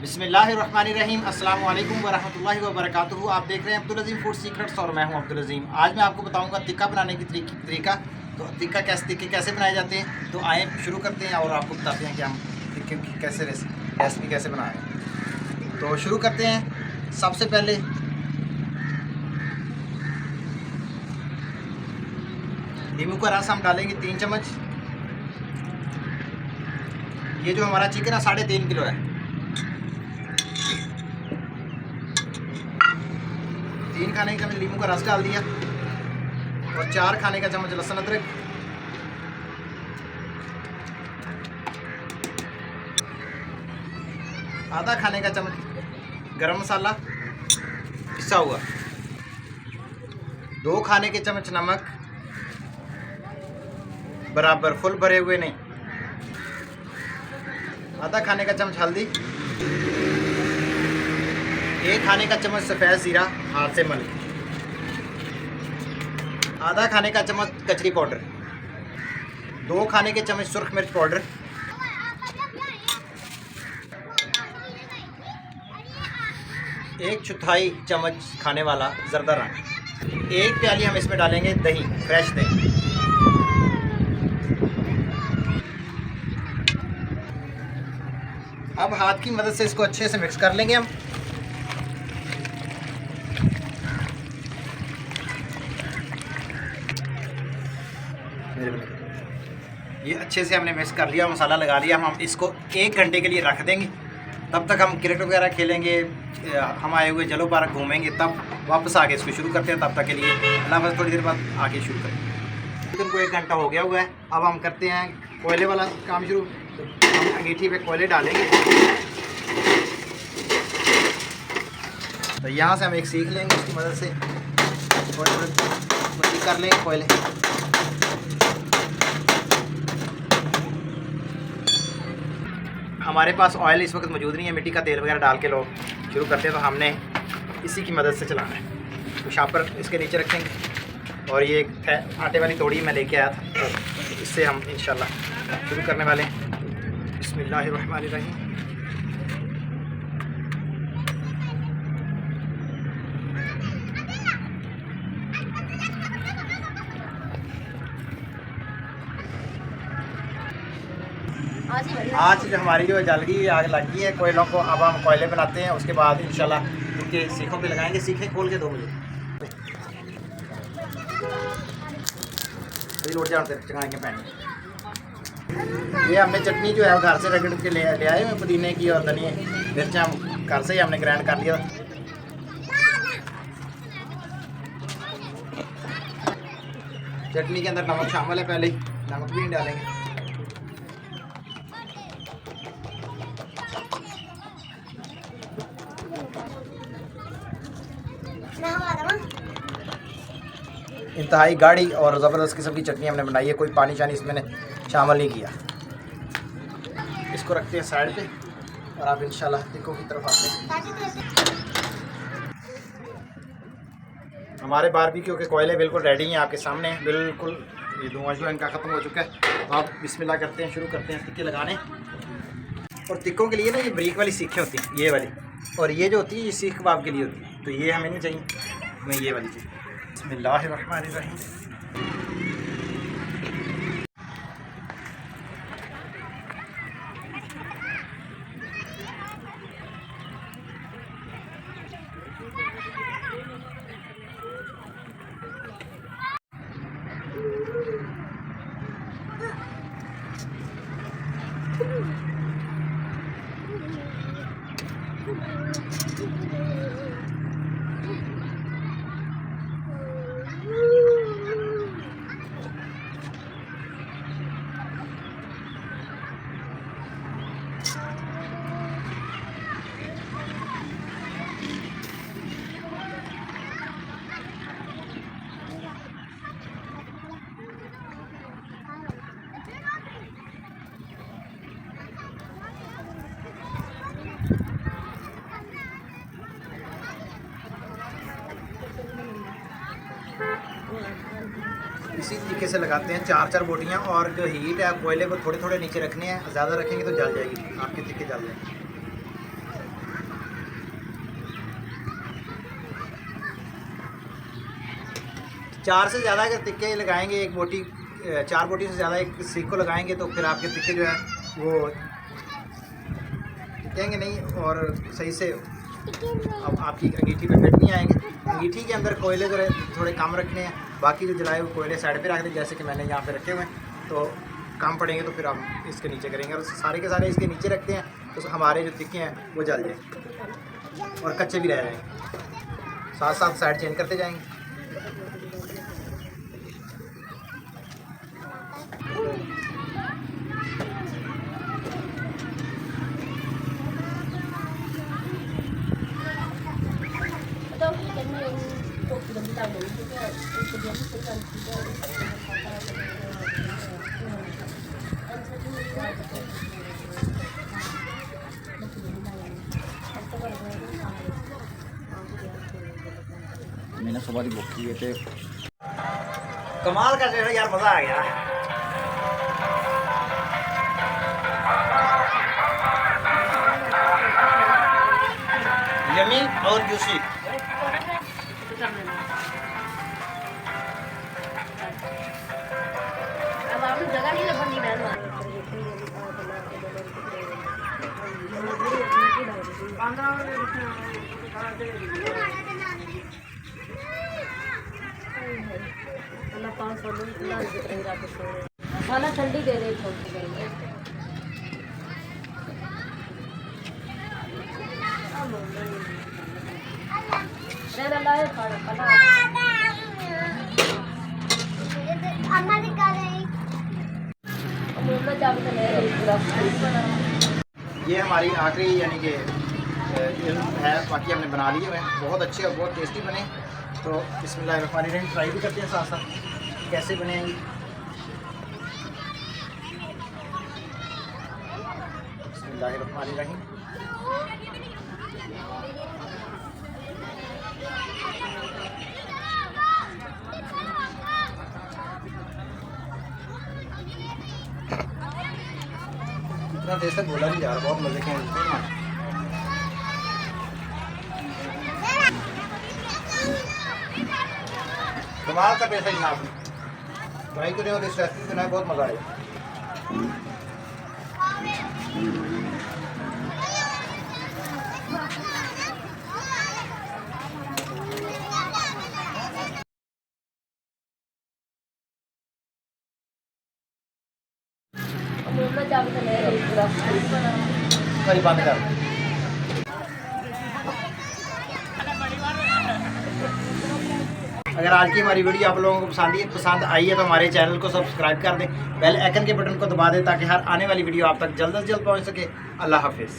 बिस्मिल्लाहिर्रहमानिर्रहीम अस्सलाम वालेकुम वरहमतुल्लाहि वबरकातुहू। आप देख रहे हैं अब्दुल अज़ीम फूड सीक्रेट्स और मैं हूं अब्दुल अज़ीम। आज मैं आपको बताऊंगा टिक्का बनाने की तरीका। तो टिक्का कैसे बनाए जाते हैं, तो आए शुरू करते हैं और आपको बताते हैं कि हम टिक्के की रेसिपी कैसे बनाएं। तो शुरू करते हैं। सबसे पहले नींबू का रस हम डालेंगे 3 चम्मच। ये जो हमारा चिकन है 3.5 किलो है। 3 खाने का चम्मच नींबू का रस डाल दिया और 4 खाने का चम्मच लहसुन अदरक, आधा खाने का चम्मच गरम मसाला पिसा हुआ, 2 खाने के चम्मच नमक बराबर, फुल भरे हुए नहीं, आधा खाने का चम्मच हल्दी, 1 खाने का चम्मच सफ़ेद ज़ीरा हाथ से मल, आधा खाने का चम्मच कचरी पाउडर, 2 खाने के चम्मच सुर्ख मिर्च पाउडर, 1/4 चम्मच खाने वाला ज़रदा रंग, 1 प्याली हम इसमें डालेंगे दही, फ्रेश दही। अब हाथ की मदद से इसको अच्छे से मिक्स कर लेंगे हम। ये अच्छे से हमने मिक्स कर लिया, मसाला लगा लिया। हम इसको 1 घंटे के लिए रख देंगे। तब तक हम क्रिकेट वगैरह खेलेंगे, हम आए हुए जलो पार्क घूमेंगे, तब वापस आके इसको शुरू करते हैं। तब तक के लिए अल्लाह हाफ़िज़, थोड़ी देर बाद आके शुरू करेंगे। चिकन को 1 घंटा हो गया हुआ है। अब हम करते हैं कोयले वाला काम शुरू। हम अंगीठी पे कोयले डालेंगे। तो यहाँ से हम एक सीख लेंगे, उसकी मदद से थोड़े थोड़े कर लेंगे कोयले। हमारे पास ऑयल इस वक्त मौजूद नहीं है, मिट्टी का तेल वगैरह डाल के लोग शुरू करते हैं, तो हमने इसी की मदद से चलाना है। तो शापर इसके नीचे रखेंगे और ये आटे वाली तोड़ी मैं लेके आया था, तो इससे हम इंशाल्लाह शुरू करने वाले हैं। बिस्मिल्लाहिर्रहमानिर्रहीम। आज हमारी जो जल गई आग लग गई है कोयलों को। अब हम कोयले बनाते हैं, उसके बाद इंशाल्लाह उनके सीखों पे लगाएंगे। सीखें खोल के 2 मुझे रोड चढ़ाएंगे पैन। ये हमने चटनी जो है वो घर से रगड़ के ले आए हैं, पुदीने की और धनिया मिर्चा घर से ही हमने ग्राइंड कर लिया। चटनी के अंदर नमक शामिल है, पहले नमक भी डालेंगे। इंतहाई गाढ़ी और ज़बरदस्त किस्म की चटनी हमने बनाई है, कोई पानी शानी इसमें शामिल नहीं किया। इसको रखते हैं साइड पे और आप इंशाल्लाह टिक्कों की तरफ आते हैं। हमारे बारबेक्यू के कोयले बिल्कुल रेडी हैं आपके सामने, बिल्कुल ये धुआं जो इनका ख़त्म हो चुका है। तो आप बिस्मिल्लाह करते हैं, शुरू करते हैं टिक्के लगाने। और टिक्कों के लिए ना ये बरीक वाली सीखें होती हैं, ये वाली, और ये जो होती है ये सीख कबाब के लिए होती है, तो ये हमें नहीं चाहिए, हमें ये वाली चाहिए। बिस्मिल्लाहिर्रहमानिर्रहीम। इसी तरीके से लगाते हैं 4-4 बोटियाँ। और जो हीट है कोयले को थोड़े थोड़े नीचे रखने हैं, ज़्यादा रखेंगे तो जल जाएगी, आपके टिक्के जल जाएंगे। 4 से ज़्यादा अगर टिक्के लगाएंगे, एक बोटी 4 बोटी से ज़्यादा एक सीख को लगाएंगे तो फिर आपके टिक्के जो है वो टिकेंगे नहीं और सही से अब आपकी अंगीठी पे फिट नहीं आएंगे। अंगीठी के अंदर कोयले जो थोड़े कम रखने हैं, बाकी जो जलाए हुए कोयले साइड पे रख दें, जैसे कि मैंने यहाँ पे रखे हुए हैं। तो कम पड़ेंगे तो फिर हम इसके नीचे करेंगे, और सारे के सारे इसके नीचे रखते हैं तो हमारे जो टिक्के हैं वो जल जाए और कच्चे भी रह जाएंगे। साथ साथ साइड चेंज करते जाएंगे। मैंने सुबह की बुक की थे। कमाल का जो है यार, मज़ा आ गया। यमी और जूसी। अब आपने जगह नहीं लगी मैम। खाना ठंडी दे रही थोड़ी ये हमारी आखिरी यानी कि है, बाकी हमने बना लिए हैं, बहुत अच्छे और बहुत टेस्टी बने। तो बिस्मिल्लाहिर्रहमानिर्रहीम ट्राई भी करते हैं साथ साथ कैसे बनेंगे। बिस्मिल्लाहिर्रहमानिर्रहीम। इतना देर तक बोला नहीं जा रहा, बहुत मज़े के हैं। कमाल का पैसा जनाब, ट्राई करें और इस रेसिपी बनाए, बहुत मज़ा आएगा। करी बंद कर। अगर आज की हमारी वीडियो आप लोगों को पसंद आई है तो हमारे चैनल को सब्सक्राइब कर दें, बेल आइकन के बटन को दबा दें ताकि हर आने वाली वीडियो आप तक जल्द से जल्द पहुंच सके। अल्लाह हाफिज़।